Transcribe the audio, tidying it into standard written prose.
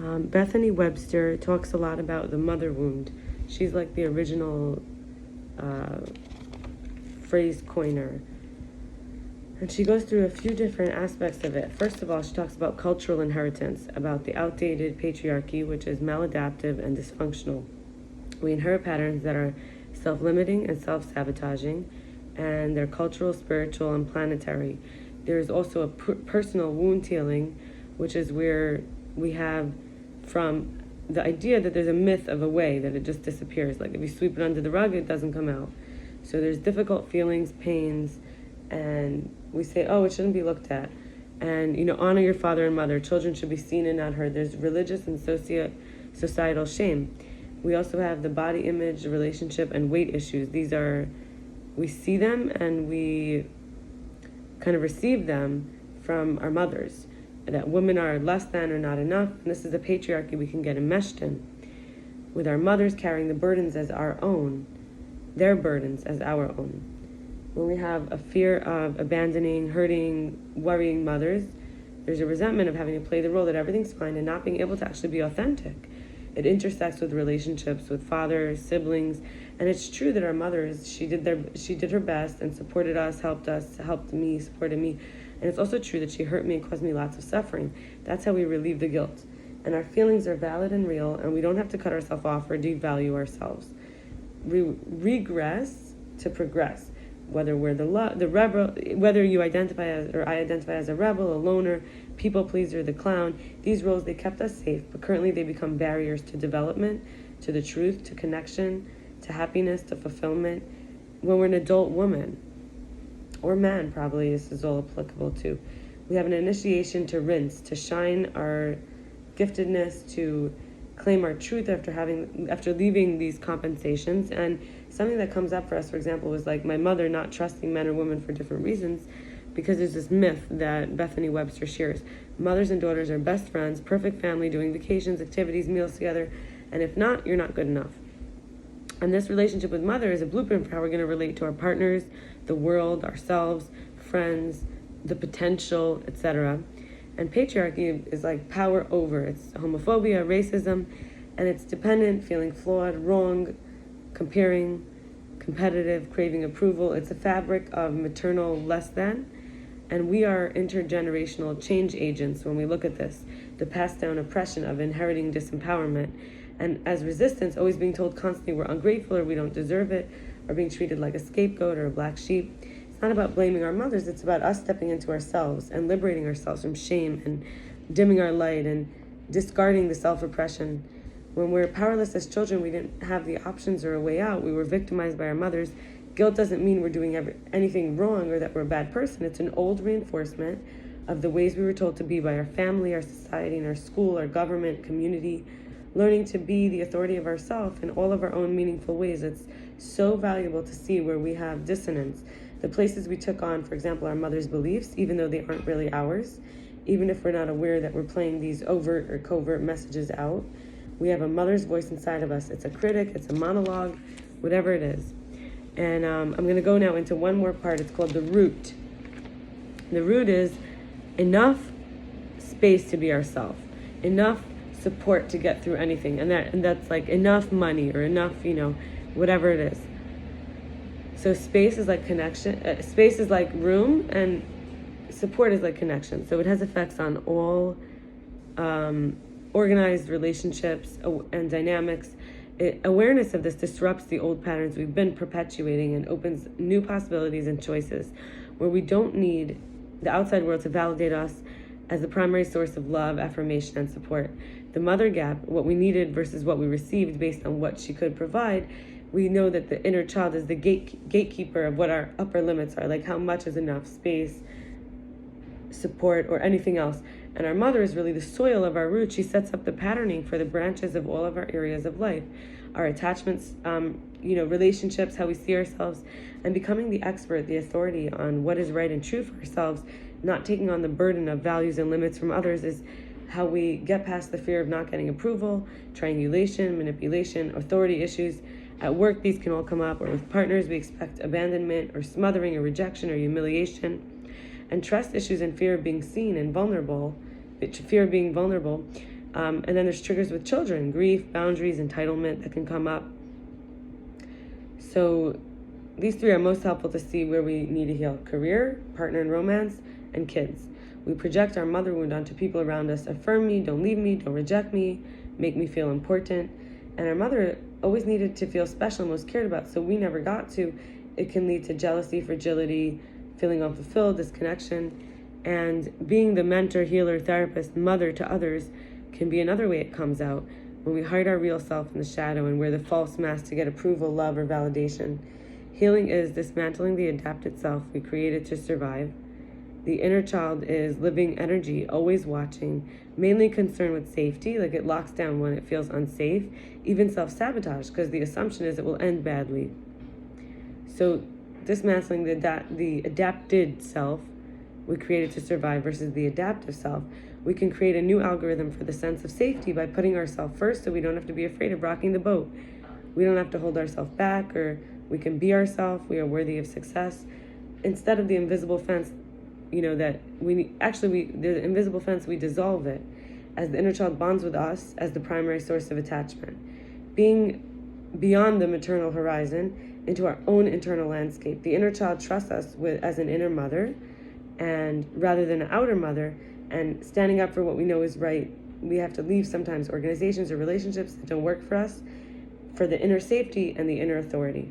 Bethany Webster talks a lot about the mother wound. She's like the original phrase coiner. And she goes through a few different aspects of it. First of all, she talks about cultural inheritance, about the outdated patriarchy, which is maladaptive and dysfunctional. We inherit patterns that are self-limiting and self-sabotaging, and they're cultural, spiritual, and planetary. There's also a personal wound healing, which is where we have from the idea that there's a myth of a way that it just disappears. Like if you sweep it under the rug, it doesn't come out. So there's difficult feelings, pains, and we say, oh, it shouldn't be looked at. And, honor your father and mother. Children should be seen and not heard. There's religious and societal shame. We also have the body image, relationship, and weight issues. We see them and we kind of receive them from our mothers. That women are less than or not enough. And this is a patriarchy we can get enmeshed in. With our mothers carrying the burdens as our own, their burdens as our own. When we have a fear of abandoning, hurting, worrying mothers, there's a resentment of having to play the role that everything's fine and not being able to actually be authentic. It intersects with relationships with fathers, siblings, and it's true that our mothers, she did her best and supported us, helped me, supported me. And it's also true that she hurt me and caused me lots of suffering. That's how we relieve the guilt. And our feelings are valid and real, and we don't have to cut ourselves off or devalue ourselves. We regress to progress. Whether we're the rebel, whether you identify as, or I identify as a rebel, a loner, people pleaser, the clown, these roles, they kept us safe, but currently they become barriers to development, to the truth, to connection, to happiness, to fulfillment. When we're an adult woman, or man probably, this is all applicable to, we have an initiation to rinse, to shine our giftedness, to claim our truth after leaving these compensations. And something that comes up for us, for example, was like my mother not trusting men or women for different reasons, because there's this myth that Bethany Webster shares. Mothers and daughters are best friends, perfect family, doing vacations, activities, meals together, and if not, you're not good enough. And this relationship with mother is a blueprint for how we're going to relate to our partners, the world, ourselves, friends, the potential, etc. And patriarchy is like power over. It's homophobia, racism, and it's dependent, feeling flawed, wrong, comparing, competitive, craving approval. It's a fabric of maternal less than, and we are intergenerational change agents when we look at this. The passed down oppression of inheriting disempowerment, and as resistance, always being told constantly we're ungrateful or we don't deserve it, or being treated like a scapegoat or a black sheep. It's not about blaming our mothers, it's about us stepping into ourselves and liberating ourselves from shame and dimming our light and discarding the self-oppression. When we're powerless as children, we didn't have the options or a way out. We were victimized by our mothers. Guilt doesn't mean we're doing anything wrong or that we're a bad person. It's an old reinforcement of the ways we were told to be by our family, our society, and our school, our government, community. Learning to be the authority of ourselves in all of our own meaningful ways. It's so valuable to see where we have dissonance. The places we took on, for example, our mother's beliefs, even though they aren't really ours, even if we're not aware that we're playing these overt or covert messages out. We have a mother's voice inside of us. It's a critic, it's a monologue, whatever it is. And I'm going to go now into one more part. It's called the root. The root is enough space to be ourselves, enough support to get through anything, and that's like enough money or enough, whatever it is. So space is like connection. Space is like room, and support is like connection. So it has effects on all organized relationships and dynamics. Awareness of this disrupts the old patterns we've been perpetuating and opens new possibilities and choices where we don't need the outside world to validate us as the primary source of love, affirmation, and support. The mother gap, what we needed versus what we received based on what she could provide, we know that the inner child is the gatekeeper of what our upper limits are, like how much is enough space, support, or anything else. And our mother is really the soil of our roots. She sets up the patterning for the branches of all of our areas of life, our attachments, relationships, how we see ourselves, and becoming the expert, the authority on what is right and true for ourselves, not taking on the burden of values and limits from others, is how we get past the fear of not getting approval, triangulation, manipulation, authority issues. At work, these can all come up, or with partners, we expect abandonment or smothering or rejection or humiliation. And trust issues and fear of being seen and vulnerable, fear of being vulnerable, And then there's triggers with children, grief, boundaries, entitlement that can come up. So these three are most helpful to see where we need to heal: career, partner and romance, and kids. We project our mother wound onto people around us. Affirm me, don't leave me, don't reject me, make me feel important. And our mother always needed to feel special and was cared about, so we never got to. It can lead to jealousy, fragility, feeling unfulfilled, disconnection. And being the mentor, healer, therapist, mother to others can be another way it comes out, when we hide our real self in the shadow and wear the false mask to get approval, love, or validation. Healing is dismantling the adapted self we created to survive. The inner child is living energy, always watching, mainly concerned with safety, like it locks down when it feels unsafe, even self-sabotage, because the assumption is it will end badly. So dismantling the adapted self we created to survive versus the adaptive self, we can create a new algorithm for the sense of safety by putting ourselves first, so we don't have to be afraid of rocking the boat. We don't have to hold ourselves back, or we can be ourselves. We are worthy of success. Instead of the invisible fence, that the invisible fence, we dissolve it as the inner child bonds with us as the primary source of attachment, being beyond the maternal horizon into our own internal landscape. The inner child trusts us as an inner mother, and rather than an outer mother, and standing up for what we know is right. We have to leave sometimes organizations or relationships that don't work for us, for the inner safety and the inner authority.